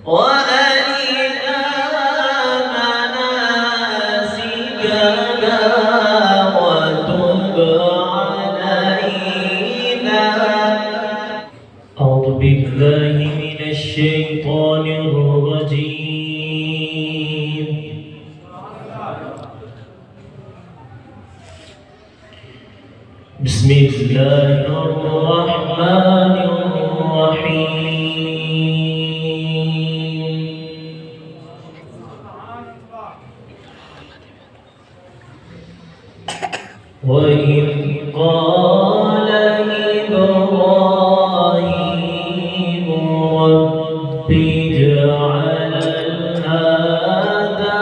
وأرنا مناسكنا وتب علينا. أعوذ بالله من الشيطان الرجيم. بسم الله الرحمن الرحيم. وإذ قال إبراهيم رب اجعل هذا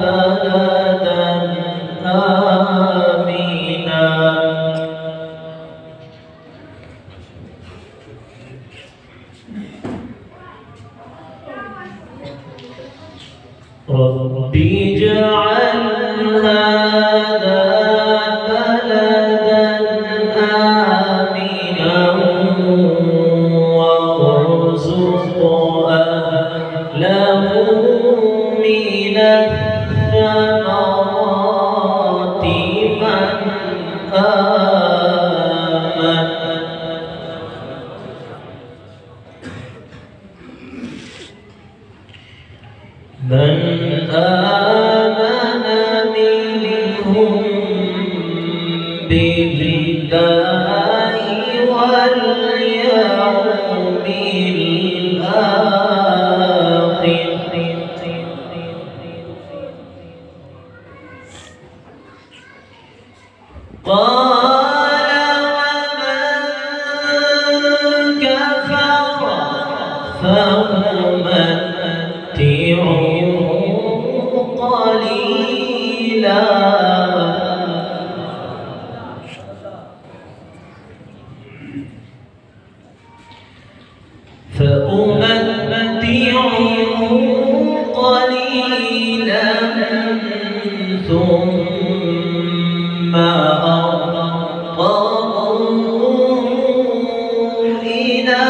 بلدا آمنا رب اجعل هذا بلدا آمنا وارزق أهله من الثمرات من آمن منهم بالله واليوم الآخر. قال ومن كفر فأمتعه قليلا ثم أضطره إلى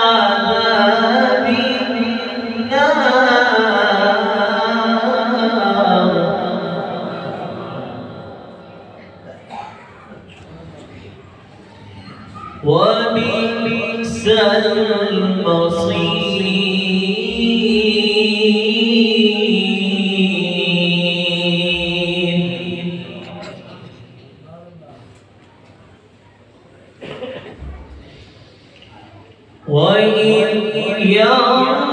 عذاب النار وبئس المصير. وإذ يرفع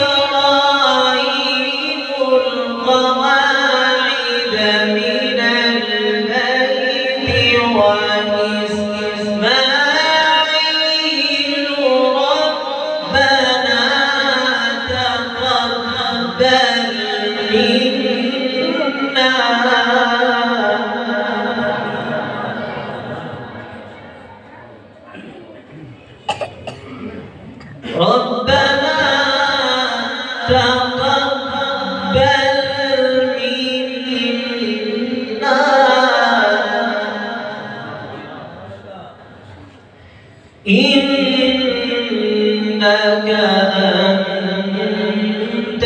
إبراهيم القواعد من البيت وإسماعيل ربنا تقبل منا ربنا تقبل منا إنك أنت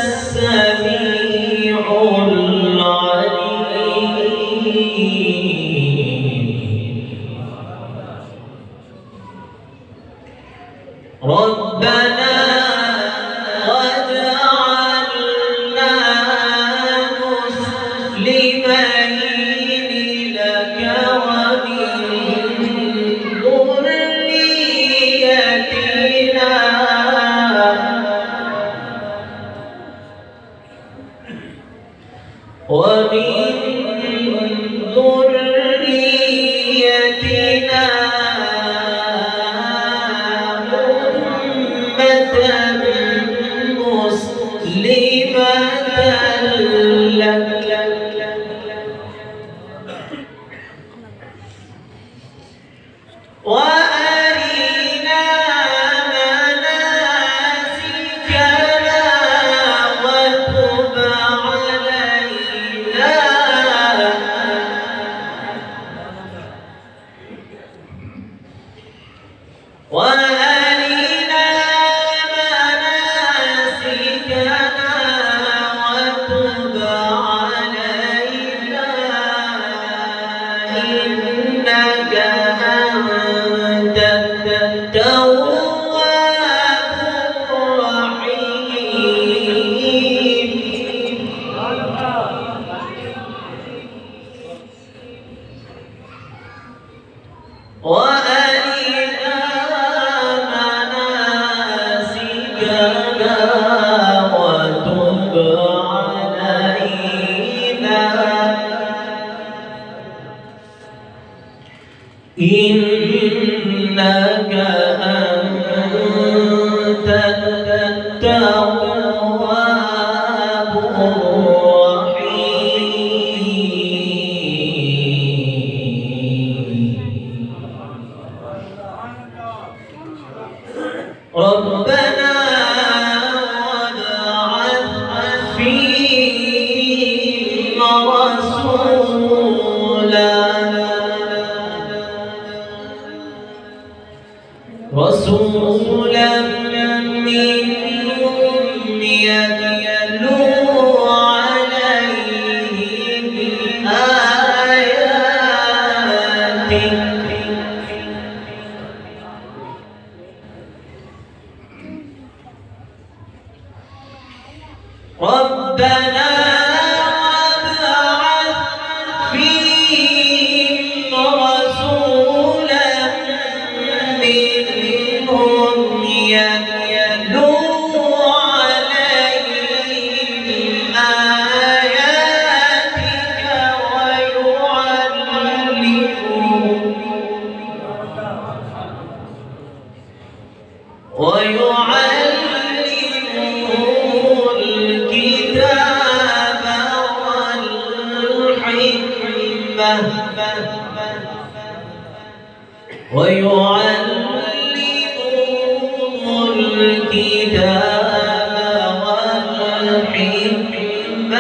السميع العليم. ربنا واجعلنا مسلمين لك ومن ذريتنا مسلمة لك وأرنا مناسكنا وتب علينا وأرنا مناسكنا وتب علينا إنك أنت التواب الرحيم وأرنا مناسكنا وتب علينا إنك أنت التواب الرحيم ربنا وابعث فيهم رسولا منهم يتلو عليهم آياتك ربنا وابعث فيهم رسولا منهم يتلو عليهم آياتك ويعلمهم الكتاب والحكمة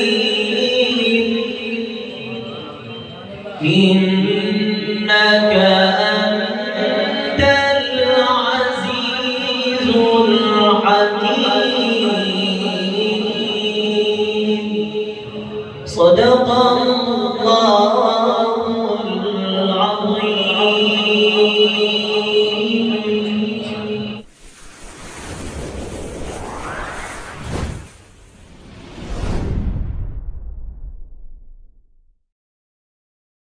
ويزكيهم إنك أنت العزيز الحكيم صدق الله